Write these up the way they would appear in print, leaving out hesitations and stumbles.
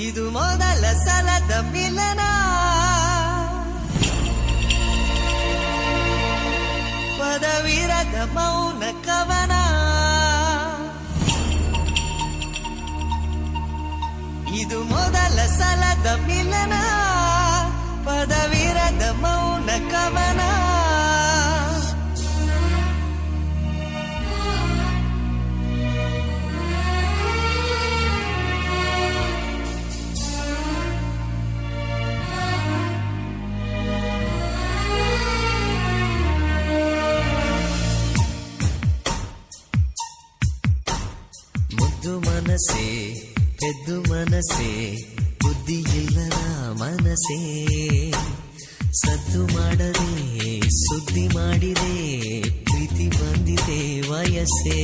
ಇದು ಮೊದಲ ಸಲದ ಮಿಲನ, ಪದವಿರದ ಮೌನ ಕವನ. ಇದು ಮೊದಲ ಸಲದ ಮಿಲನ, ಪದವಿರದ ಮೌನ ಕವನ. ಮುದ್ದು ಮನಸೆ ಎದ್ದು ಮನಸೆ ಬುದ್ಧಿ ಇಲ್ಲದ ಮನಸೆ, ಸದ್ದು ಮಾಡದೆ ಸುದ್ದಿ ಮಾಡಿದೆ ಪ್ರೀತಿ ಬಂದಿದೆ ವಯಸ್ಸೇ.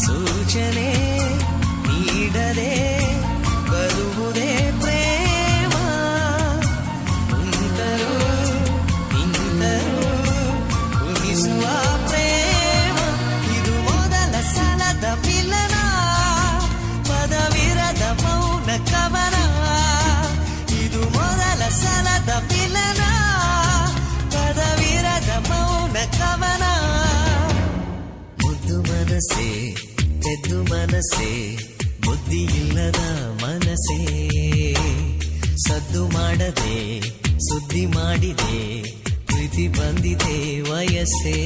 ಸೂಚನೆ ನೀಡದೆ ಬರುವುದೇ ಪ್ರೇಮ, ನಿಂತರು ನಿಂತರು ಉಳಿಸುವ ಪ್ರೇಮ. ಇದು ಮೊದಲ ಸಲದ ಮಿಲನ, ಪದವಿರದ ಮೌನ ಕವನ. ಇದು ಮೊದಲ ಸಲದ ಮಿಲನ, ಪದವಿರದ ಮೌನ ಕವನ. ಮುದ್ದು ಮನಸ್ಸೆ ಎದ್ದು ಮನಸ್ಸೆ ಬುದ್ಧಿ ಇಲ್ಲದ ಮನಸ್ಸೇ, ಸದ್ದು ಮಾಡದೆ ಸುದ್ದಿ ಮಾಡಿದೆ ಪ್ರೀತಿ ಬಂದಿದೆ ವಯಸ್ಸೇ.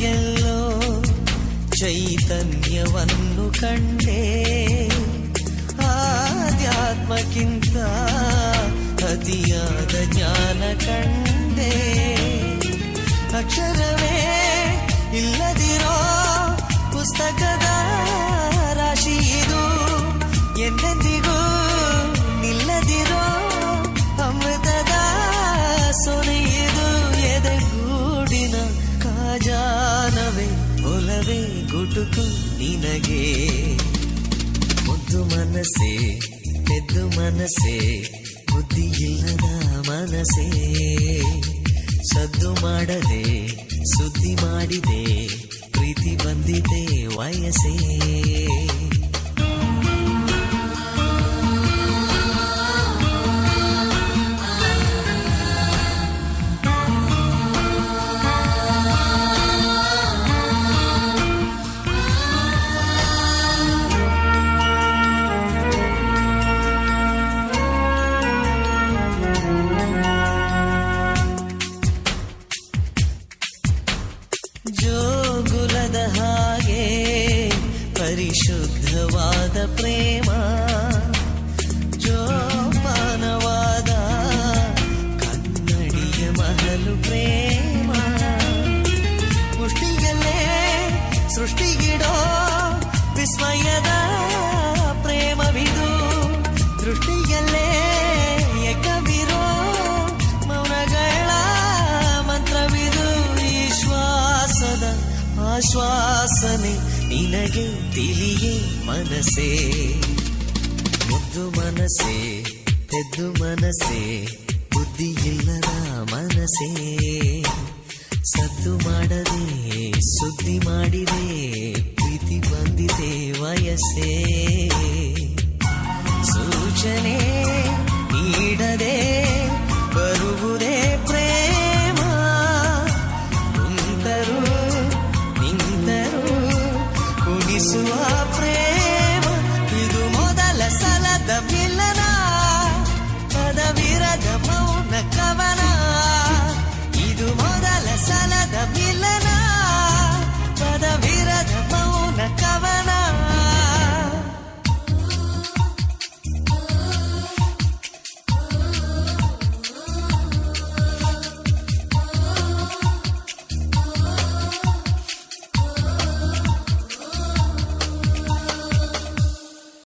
ಗೆಲ್ಲೋ ಚೈತನ್ಯವನ್ನು ಕಂಡೆ, ಆಧ್ಯಾತ್ಮಕ್ಕಿಂತ ಅತಿಯಾದ ಜ್ಞಾನ ಕಂಡೆ. ಅಕ್ಷರವೇ ಇಲ್ಲದಿರೋ ಪುಸ್ತಕದ ರಾಶಿ ಇದು, ಎಂದೆಂದಿಗೂ ನಿಲ್ಲದಿರೋ ಅಮೃತದ ಸೊನೆ ಇದು. ಎದೆಗೂಡಿನ ಖಜಾನವೇ ಒಲವೇ ಗುಟುಕು ನಿನಗೆ. ಮುದ್ದು ಮನಸ್ಸೆ ಎದ್ದು ಮನಸ್ಸೆ ಬುದ್ಧಿ ಇಲ್ಲದ ಮನಸ್ಸೇ, ಸದ್ದು ಮಾಡದೆ ಸುದ್ದಿ ಮಾಡಿದೆ ಪ್ರೀತಿ ಬಂದಿದೆ ವಯಸ್ಸೇ. ಜೋಗುಲದ ಹಾಗೆ ಪರಿಶುದ್ಧವಾದ ಪ್ರೇಮ, ಜೋಪಾನವಾದ ಕನ್ನಡಿಯ ಮಹಲು ಪ್ರೇಮ. ಮುಷ್ಟಿಯಲ್ಲೇ ಸೃಷ್ಟಿಗಿಡೋ ವಿಸ್ಮಯದ ಪ್ರೇಮವಿದು, ದೃಷ್ಟಿಯಲ್ಲೇ ಏಕವಿರೋ ಮೌನಗಳ ಮಂತ್ರವಿದು. ವಿಶ್ವಾಸದ ಆಶ್ವಾಸನೆ ನಿನಗೆ ತಿಳಿಯೇ ಮನಸ್ಸೇ. ಮುದ್ದು ಮನಸ್ಸೆ ಎದ್ದು ಮನಸ್ಸೆ ಬುದ್ಧಿ ಇಲ್ಲದ ಮನಸ್ಸೇ, ಸದ್ದು ಮಾಡದೆ ಸುದ್ದಿ ಮಾಡಿದೆ ಪ್ರೀತಿ ಬಂದಿದೆ ವಯಸ್ಸೇ. ಸೂಚನೆ ನೀಡದೆ ಬರುವುದೇ ಪ್ರೇಮ, ನಿಂತರು ನಿಂತರು ಉಳಿಸುವ ಪ್ರೇಮ. ಇದು ಮೊದಲ ಸಲದ